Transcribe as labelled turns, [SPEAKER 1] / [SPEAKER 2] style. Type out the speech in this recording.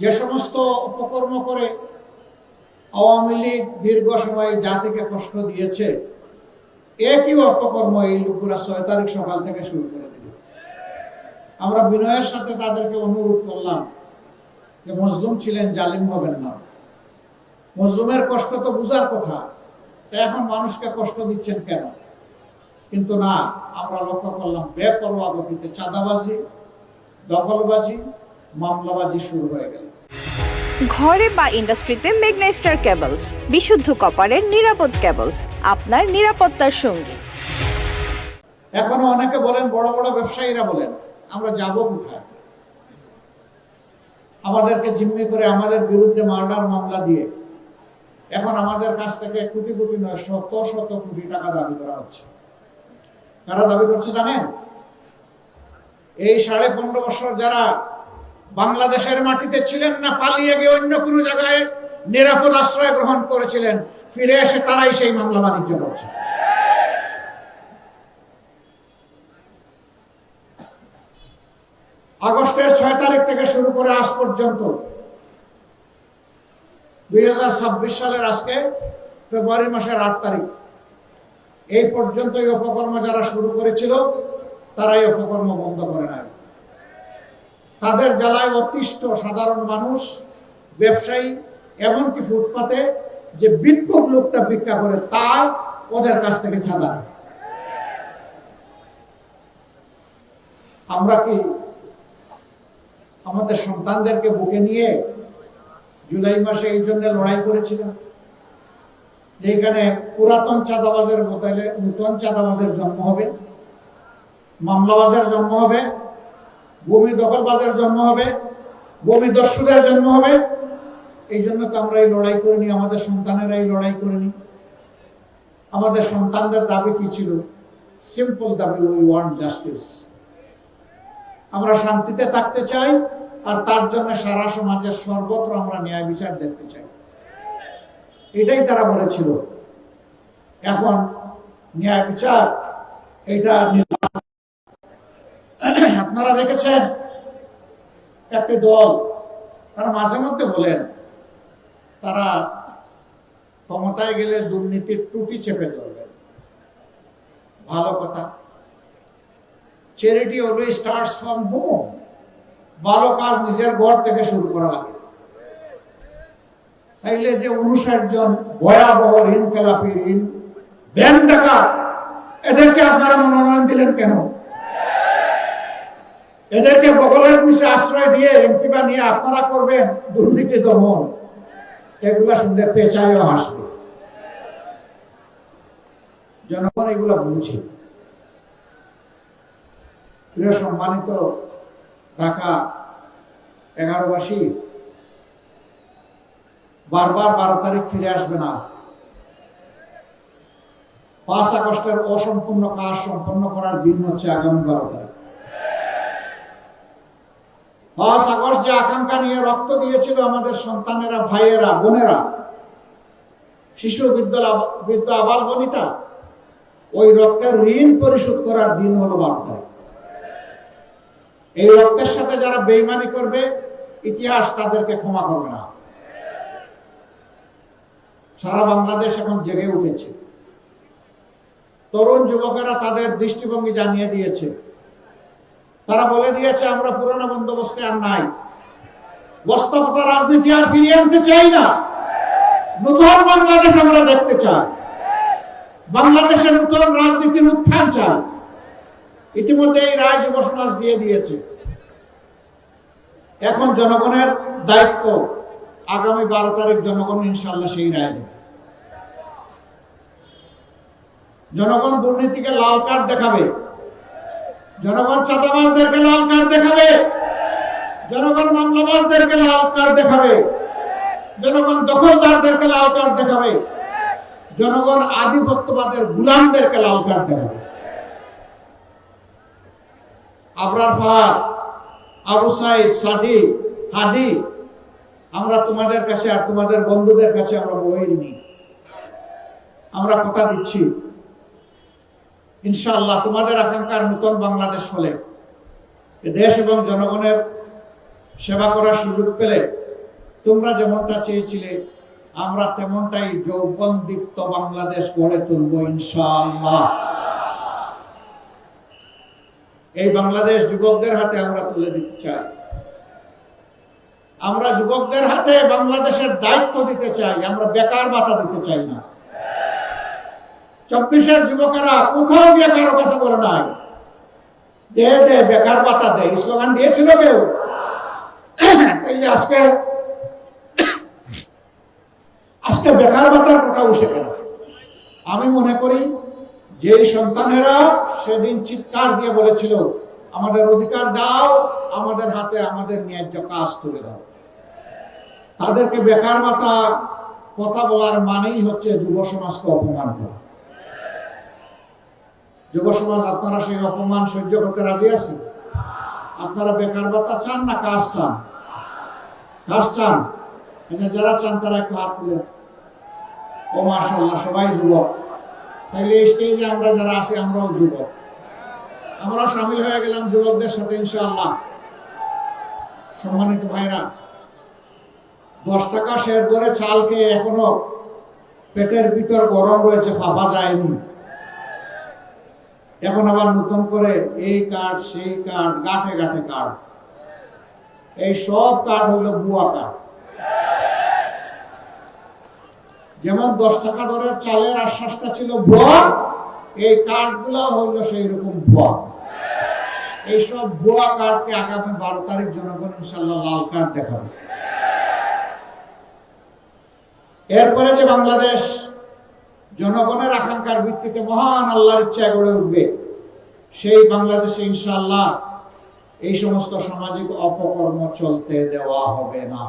[SPEAKER 1] যে সমস্ত অপকর্ম করে আওয়ামী লীগ দীর্ঘ সময় জাতিকে কষ্ট দিয়েছে, একই অপকর্ম এই লোকগুলা 6 তারিখ সকাল থেকে শুরু করে দিল। আমরা বিনয়ের সাথে তাদেরকে অনুরোধ করলাম যে মজলুম ছিলেন, জালিম হবেন না। মজলুমের কষ্ট তো বুঝার কথা, এখন মানুষকে কষ্ট দিচ্ছেন কেন? কিন্তু না, আমরা লক্ষ্য করলাম বেপরোয়া গতিতে চাঁদাবাজি, দখলবাজি, মামলাবাজি শুরু হয়ে গেল।
[SPEAKER 2] ঘরে বা ইন্ডাস্ট্রিতে মেঘনা স্টার কেবলস, বিশুদ্ধ কপারের নিরাপদ কেবলস, আপনার নিরাপত্তার সঙ্গী।
[SPEAKER 1] এখনো অনেকে বলেন, বড় বড় ব্যবসায়ীরা বলেন, আমরা যাব কোথায়? আমাদেরকে জিম্মি করে আমাদের বিরুদ্ধে মার্ডার মামলা দিয়ে এখন আমাদের কাছ থেকে কোটি কোটি নয়, শত শত কোটি টাকা দাবি করা হচ্ছে। কারা দাবি করছে জানেন? এই 15.5 বছর যারা বাংলাদেশের মাটিতে ছিলেন না, পালিয়ে গিয়ে অন্য কোনো জায়গায় নিরাপদ আশ্রয় গ্রহণ করেছিলেন, ফিরে এসে তারাই সেই মামলা বাণিজ্য করছে। আগস্টের 6 তারিখ থেকে শুরু করে আজ পর্যন্ত 2026 সালের আজকে ফেব্রুয়ারি মাসের 8 তারিখ এই পর্যন্ত এই অপকর্ম যারা শুরু করেছিল তারাই অপকর্ম বন্ধ করে নাই। তাদের জ্বালায় অতিষ্ঠ সাধারণ মানুষ, ব্যবসায়ী, এমনকি ফুটপাতে যে বিক্ষোভ লোকটা ভিক্ষা করে তার ওদের কাছ থেকে চাঁদা। আমরা কি আমাদের সন্তানদেরকে বুকে নিয়ে জুলাই মাসে এই জন্য লড়াই করেছিলাম যেখানে পুরাতন চাঁদাবাজের বদলে নতুন চাঁদাবাজের জন্ম হবে, মামলাবাজের জন্ম হবে, ভূমি দখলবাজের জন্ম হবে, ভূমি দস্যুদের জন্ম হবে? এই জন্য তো আমরা এই লড়াই করিনি, আমাদের সন্তানেরা এই লড়াই করেনি। আমাদের সন্তানদের দাবি কি ছিল? সিম্পল দাবি, উই ওয়ান্ট জাস্টিস। আমরা শান্তিতে থাকতে চাই, আর তার জন্য সারা সমাজের সর্বত্র আমরা ন্যায় বিচার দেখতে চাই। এটাই তারা বলেছিল। এখন ন্যায় বিচার এটা আপনারা দেখেছেন একটি দল, তারা মাঝে মধ্যে বলেন তারা ক্ষমতায় গেলে দুর্নীতির টুটি চেপে ধরবেন। ভালো কথা। Charity always starts from home. ভালো কাজ নিজের ঘর থেকে শুরু করা লাগে। তাইলে যে 59 জন ভয়াবহ ঋণ খেলাপি, ঋণ ব্যাংক ডাকাত, এদেরকে আপনারা মনোনয়ন দিলেন কেন? এদেরকে বগলের পিছে আশ্রয় দিয়ে এমপি বানিয়ে আপনারা করবেন দুর্নীতি দমন। এগুলা শুনলে পেঁচায়ও হাসবে। জনগণ এগুলা বুঝে। প্রিয় সম্মানিত ঢাকা 11বাসী, বারবার 12 তারিখ ফিরে আসবে না। 5 আগস্টের অসম্পূর্ণ কাজ সম্পন্ন করার দিন হচ্ছে আগামী 12 তারিখ। 5 আগস্ট যে আকাঙ্ক্ষা নিয়ে রক্ত দিয়েছিল আমাদের সন্তানেরা, ভাইয়েরা, বোনেরা, শিশু, বৃদ্ধ, আবাল বনিতা, ওই রক্তের ঋণ পরিশোধ করার দিন হলো 12 তারিখ। এই রক্তের সাথে যারা বেইমানি করবে, ইতিহাস তাদেরকে ক্ষমা করবে না। সারা বাংলাদেশ এখন জেগে উঠেছে। তরুণ যুবকেরা তাদের দৃষ্টিভঙ্গি জানিয়ে দিয়েছে। তারা বলে দিয়েছে আমরা পুরোনো বন্দোবস্তে আর নাই, বাস্তবতা রাজনীতি আর ফিরিয়ে আনতে চাই না। নতুন বাংলাদেশ আমরা দেখতে চাই। বাংলাদেশের নতুন রাজনীতির উত্থান চাই। ইতিমধ্যে এই রায় যুব সমাজ দিয়ে দিয়েছে। এখন জনগণের দায়িত্ব, আগামী 12 তারিখ জনগণ ইনশাআল্লাহ সেই রায় দেবে। জনগণ দুর্নীতিকে লাল কার্ড দেখাবে, জনগণ চাঁদাবাজদেরকে লাল কার্ড দেখাবে, জনগণ মামলাবাজদেরকে লাল কার্ড দেখাবে, জনগণ দখলদারদেরকে লাল কার্ড দেখাবে, জনগণ আধিপত্যবাদের গোলামদেরকে লাল কার্ড দেখাবে। আবরার ফাহাদ, আবু সাইদ, সাদিক, হাদি, আমরা তোমাদের কাছে আর তোমাদের বন্ধুদের কাছে আমরা বইনি। আমরা কথা দিচ্ছি ইনশাআল্লাহ তোমাদের আকাঙ্ক্ষার নতুন বাংলাদেশ হলে দেশ এবং জনগণের সেবা করার সুযোগ পেলে তোমরা যেমনটা চেয়েছিলে আমরা তেমনটাই যৌবনদীপ্ত বাংলাদেশ গড়ে তুলব ইনশাআল্লাহ। এই বাংলাদেশ যুবকদের হাতে আমরা তুলে দিতে চাই। আমরা যুবকদের হাতে বাংলাদেশের দায়িত্ব দিতে চাই, আমরা বেকার ভাতা দিতে চাই না। 24-এর যুবকেরা কোথাও গিয়ে কারো কাছে বলে নাই দে দে বেকার ভাতা দে, স্লোগান দিয়েছিল কেউ? তাইলে আজকে বেকার ভাতার কথা উঠে কেন? আমি মনে করি যে সন্তানেরা সেদিন চিৎকার দিয়ে বলেছিল আমাদের অধিকার দাও, আমাদের হাতে আমাদের ন্যায্য কাজ তুলে দাও, তাদেরকে বেকার ভাতা কথা বলার মানেই হচ্ছে যুব সমাজকে অপমান করা। যুব সমাজ, আপনারা সেই অপমান সহ্য করতে রাজি আছেন? আপনারা বেকার ভাতা চান না কাজ চান? কাজ চান? যারা চান তারা একটু হাত তুলেন। ও মাশাআল্লাহ, সবাই যুবক। তাইলে এই স্টেজে আমরা যারা আছি আমরাও যুবক, আমরাও সামিল হয়ে গেলাম যুবকদের সাথে ইনশাআল্লাহ। সম্মানিত ভাইরা, 10 টাকা শেয়ার করে চাল খেয়ে এখনো পেটের ভিতর গরম রয়েছে, ফাঁপা যায়নি। এখন আবার নতুন করে এই কার্ড সেই কার্ড, গাঁঠে গাঁঠে কার্ড। এই সব কার্ড হলো ভুয়া কার্ড। যেমন 10 টাকা দরের চালের আশ্বাসটা ছিল ভুয়া, এই কার্ড গুলা হলো সেই রকম ভুয়া। এইসব ভুয়া কার্ডকে আগামী 12 তারিখ জনগণ ইনশাআল্লাহ লাল কার্ড দেখাবে। এরপরে যে বাংলাদেশ জনগণের আকাঙ্ক্ষার ভিত্তিতে মহান আল্লাহর ইচ্ছায় গড়ে উঠবে, সেই বাংলাদেশে ইনশাআল্লাহ এই সমস্ত সামাজিক অপকর্ম চলতে দেওয়া হবে না।